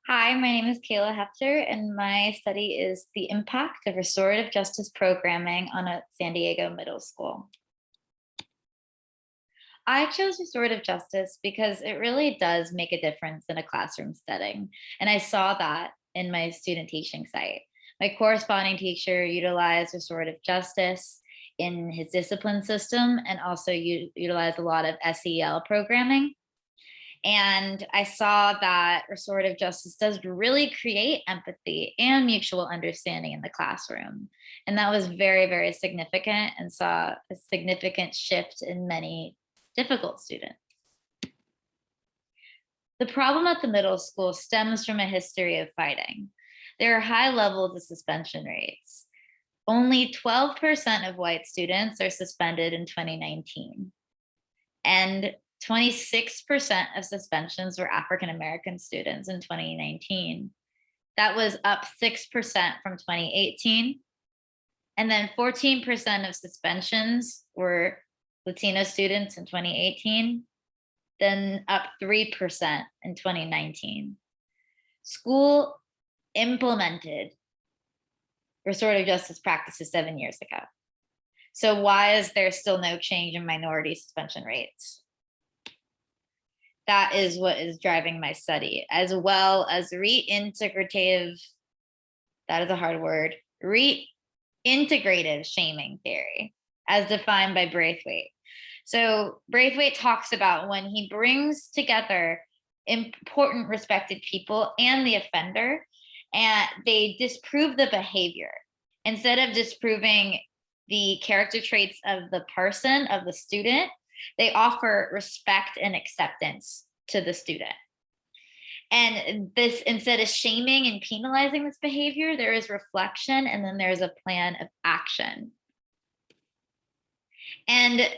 Hi, my name is Kayla Hefter, and my study is the impact of restorative justice programming on a San Diego middle school. I chose restorative justice because it really does make a difference in a classroom setting. And I saw that in my student teaching site. My corresponding teacher utilized restorative justice in his discipline system and also utilized a lot of SEL programming. And I saw that restorative justice does really create empathy and mutual understanding in the classroom. And that was very, very significant and saw a significant shift in many difficult students. The problem at the middle school stems from a history of fighting. There are high levels of suspension rates. Only 12% of white students are suspended in 2019. And 26% of suspensions were African American students in 2019. That was up 6% from 2018. And then 14% of suspensions were Latino students in 2018, then up 3% in 2019. School implemented restorative justice practices 7 years ago. So why is there still no change in minority suspension rates? That is what is driving my study, as well as reintegrative, that is a hard word, reintegrative shaming theory, as defined by Braithwaite. So Braithwaite talks about when he brings together important respected people and the offender, and they disprove the behavior. Instead of disproving the character traits of the person, of the student, they offer respect and acceptance to the student. And this, instead of shaming and penalizing this behavior, there is reflection, and then there's a plan of action. And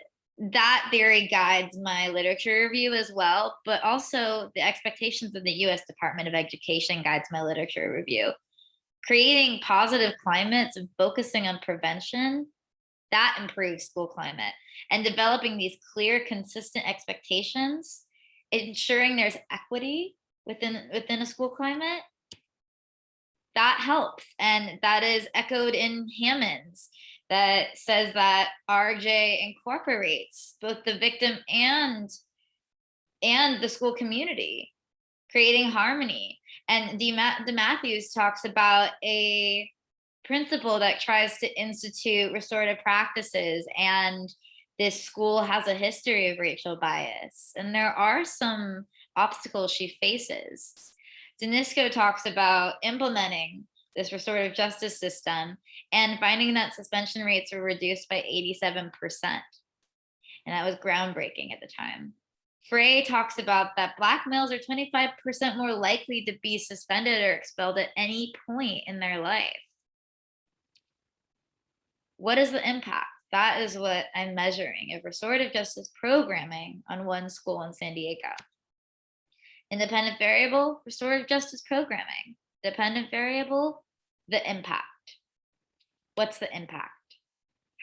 that theory guides my literature review as well, but also the expectations of the US Department of Education guides my literature review. Creating positive climates and focusing on prevention, that improves school climate. And developing these clear, consistent expectations, ensuring there's equity within a school climate, that helps. And that is echoed in Hammond's, that says that RJ incorporates both the victim and the school community, creating harmony. And DeMatthews talks about a principal that tries to institute restorative practices, and this school has a history of racial bias, and there are some obstacles she faces. Danisco talks about implementing this restorative justice system and finding that suspension rates were reduced by 87%. And that was groundbreaking at the time. Frey talks about that Black males are 25% more likely to be suspended or expelled at any point in their life. What is the impact? That is what I'm measuring of restorative justice programming on one school in San Diego. Independent variable, restorative justice programming. Dependent variable, the impact. What's the impact?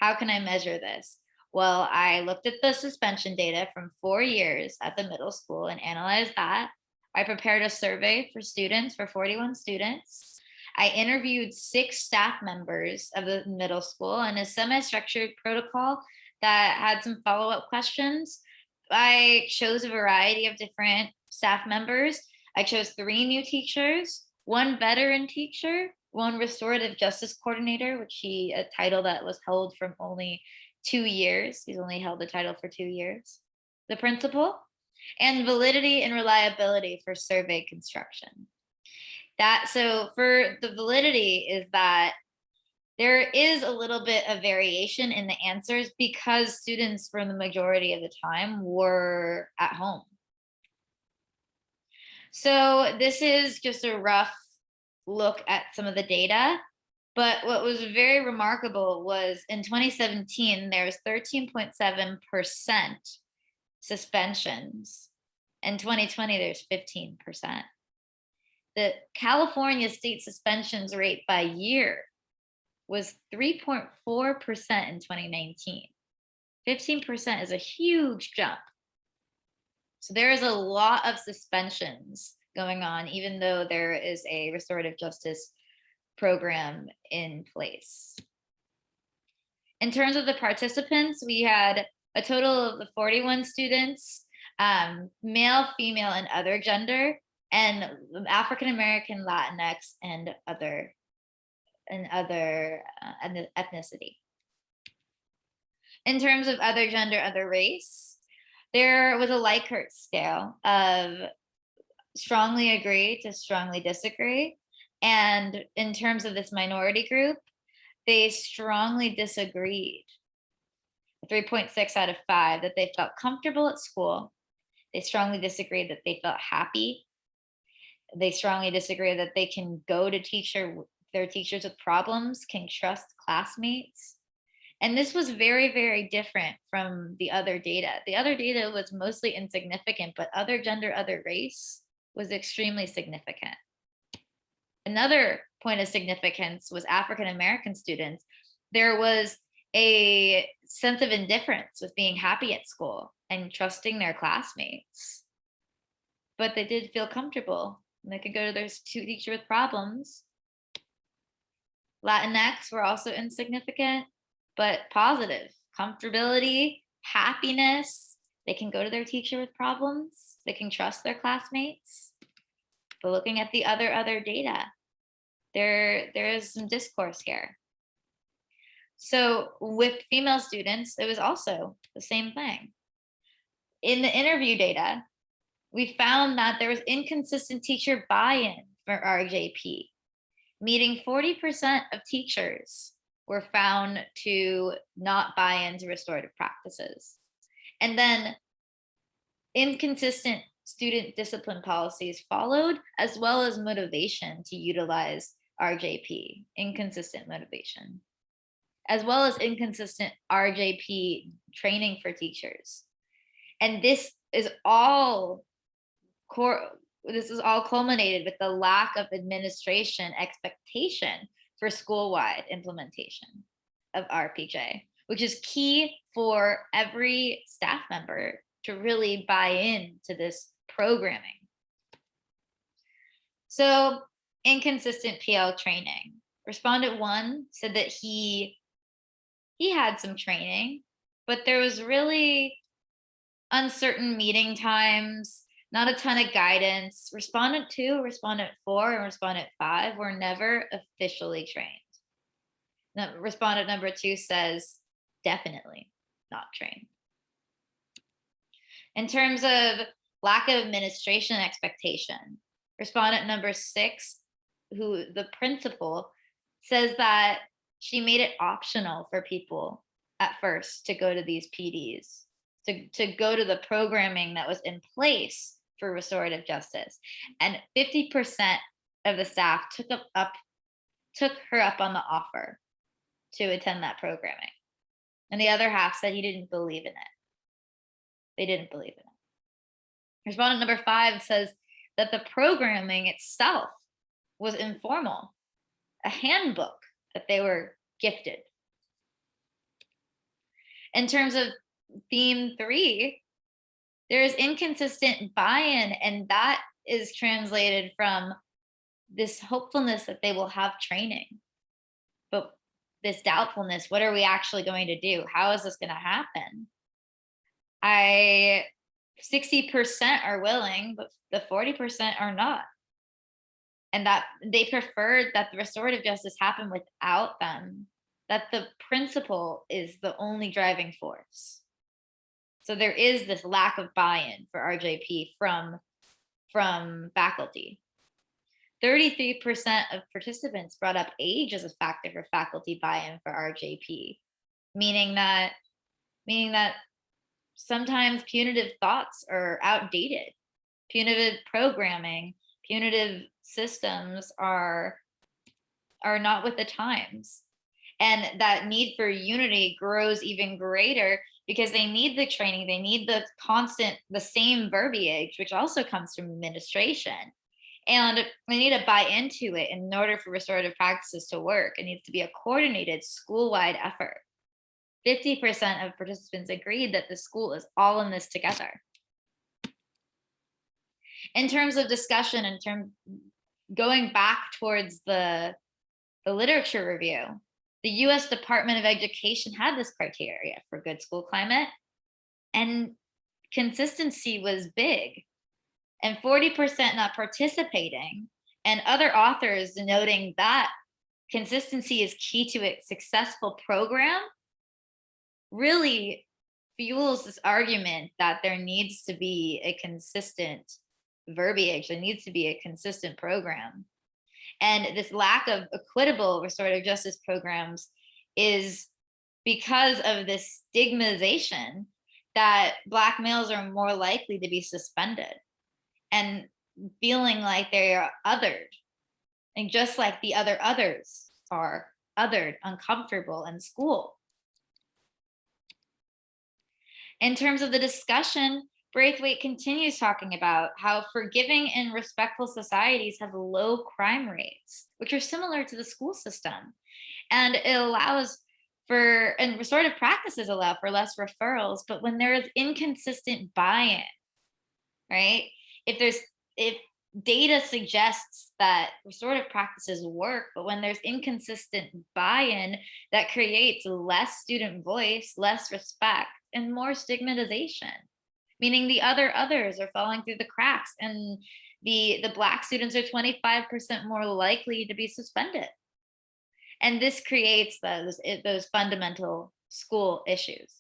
How can I measure this? Well, I looked at the suspension data from 4 years at the middle school and analyzed that. I prepared a survey for students, for 41 students. I interviewed 6 staff members of the middle school in a semi-structured protocol that had some follow-up questions. I chose a variety of different staff members. I chose 3 new teachers, 1 veteran teacher, 1 restorative justice coordinator, which a title that was held from only 2 years. He's only held the title for 2 years. The principal, and validity and reliability for survey construction. So for the validity is that there is a little bit of variation in the answers because students for the majority of the time were at home. So this is just a rough look at some of the data. But what was very remarkable was in 2017, there was 13.7% suspensions. In 2020, there's 15%. The California state suspensions rate by year was 3.4% in 2019. 15% is a huge jump. So there is a lot of suspensions going on, even though there is a restorative justice program in place. In terms of the participants, we had a total of 41 students, male, female, and other gender, and African American, Latinx, and other ethnicity. In terms of other gender, other race, there was a Likert scale of strongly agree to strongly disagree. And in terms of this minority group, they strongly disagreed. 3.6 out of 5 that they felt comfortable at school. They strongly disagreed that they felt happy. They strongly disagree that they can go to their teachers with problems, can trust classmates. And this was very, very different from the other data. The other data was mostly insignificant, but other gender, other race was extremely significant. Another point of significance was African American students. There was a sense of indifference with being happy at school and trusting their classmates. But they did feel comfortable. And they could go to their teacher with problems. Latinx were also insignificant, but positive. Comfortability, happiness. They can go to their teacher with problems. They can trust their classmates. But looking at the other data, there is some discourse here. So with female students, it was also the same thing. In the interview data, we found that there was inconsistent teacher buy-in for RJP, meaning 40% of teachers were found to not buy into restorative practices. And then inconsistent student discipline policies followed, as well as motivation to utilize RJP, inconsistent motivation, as well as inconsistent RJP training for teachers. And this is all culminated with the lack of administration expectation for school-wide implementation of RPJ, which is key for every staff member to really buy into this programming. So inconsistent PL training. Respondent 1 said that he had some training, but there was really uncertain meeting times, not a ton of guidance. Respondent 2, Respondent 4, and Respondent 5 were never officially trained. Now, Respondent number 2 says definitely not trained. In terms of lack of administration expectation, Respondent number 6, who the principal, says that she made it optional for people at first to go to these PDs, to go to the programming that was in place for restorative justice. And 50% of the staff took her up on the offer to attend that programming. And the other half said he didn't believe in it. They didn't believe in it. Respondent number 5 says that the programming itself was informal, a handbook that they were gifted. In terms of theme 3, there is inconsistent buy-in, and that is translated from this hopefulness that they will have training, but this doubtfulness, what are we actually going to do? How is this going to happen? 60% are willing, but the 40% are not. And that they preferred that the restorative justice happen without them, that the principal is the only driving force. So there is this lack of buy-in for RJP from faculty. 33% of participants brought up age as a factor for faculty buy-in for RJP, meaning that sometimes punitive thoughts are outdated. Punitive programming, punitive systems are not with the times. And that need for unity grows even greater because they need the training, they need the same verbiage, which also comes from administration. And they need to buy into it in order for restorative practices to work. It needs to be a coordinated school-wide effort. 50% of participants agreed that the school is all in this together. In terms of discussion, going back towards the literature review, the US Department of Education had this criteria for good school climate, and consistency was big, and 40% not participating, and other authors noting that consistency is key to a successful program really fuels this argument that there needs to be a consistent verbiage, there needs to be a consistent program. And this lack of equitable restorative justice programs is because of this stigmatization that Black males are more likely to be suspended and feeling like they are othered, and just like the other others are othered, uncomfortable in school. In terms of the discussion, Braithwaite continues talking about how forgiving and respectful societies have low crime rates, which are similar to the school system. And it allows for, and restorative practices allow for less referrals, but when there is inconsistent buy-in, right? If data suggests that restorative practices work, but when there's inconsistent buy-in, that creates less student voice, less respect, and more stigmatization, meaning the others are falling through the cracks, and the Black students are 25% more likely to be suspended. And this creates those fundamental school issues.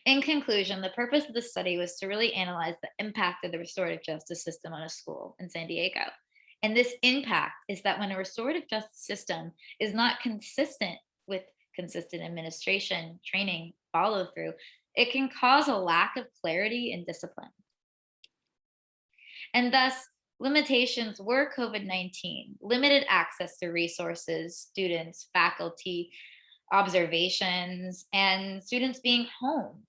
In conclusion, the purpose of the study was to really analyze the impact of the restorative justice system on a school in San Diego. And this impact is that when a restorative justice system is not consistent with consistent administration, training, follow through, it can cause a lack of clarity and discipline. And thus, limitations were COVID-19, limited access to resources, students, faculty, observations, and students being home.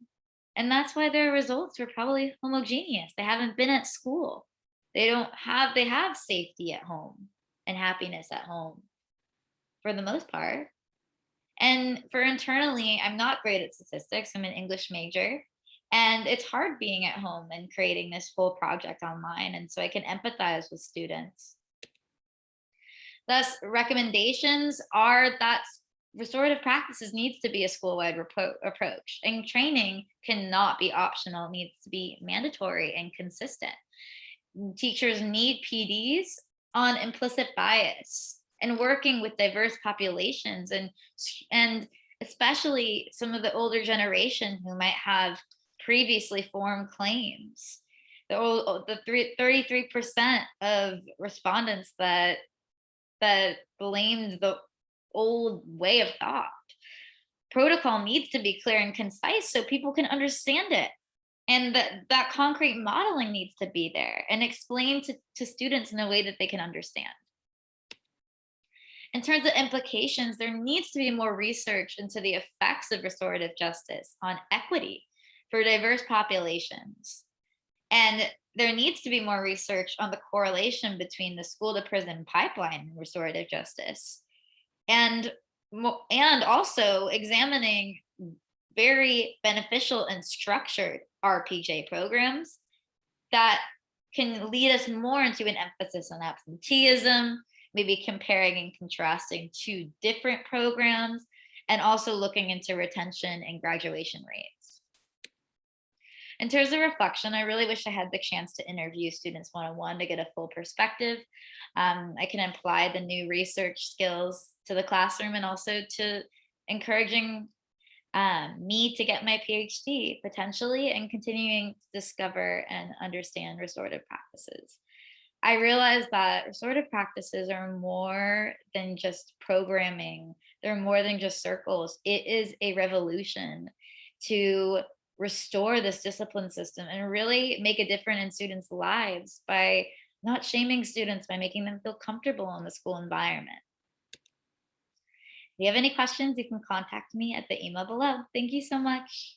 And that's why their results were probably homogeneous. They haven't been at school. They have safety at home and happiness at home for the most part. And for internally, I'm not great at statistics. I'm an English major. And it's hard being at home and creating this whole project online. And so I can empathize with students. Thus, recommendations are that restorative practices needs to be a school-wide approach, and training cannot be optional. It needs to be mandatory and consistent. Teachers need PDs on implicit bias and working with diverse populations, and especially some of the older generation who might have previously formed claims. The 33% of respondents that blamed the old way of thought. Protocol needs to be clear and concise so people can understand it. And that concrete modeling needs to be there and explained to students in a way that they can understand. In terms of implications, there needs to be more research into the effects of restorative justice on equity for diverse populations. And there needs to be more research on the correlation between the school to prison pipeline and restorative justice. And also examining very beneficial and structured RPJ programs that can lead us more into an emphasis on absenteeism, maybe comparing and contrasting two different programs, and also looking into retention and graduation rates. In terms of reflection, I really wish I had the chance to interview students one-on-one to get a full perspective. I can apply the new research skills to the classroom and also to encouraging me to get my PhD potentially and continuing to discover and understand restorative practices. I realized that restorative practices are more than just programming. They're more than just circles. It is a revolution to restore this discipline system and really make a difference in students' lives by not shaming students, by making them feel comfortable in the school environment. If you have any questions, you can contact me at the email below. Thank you so much.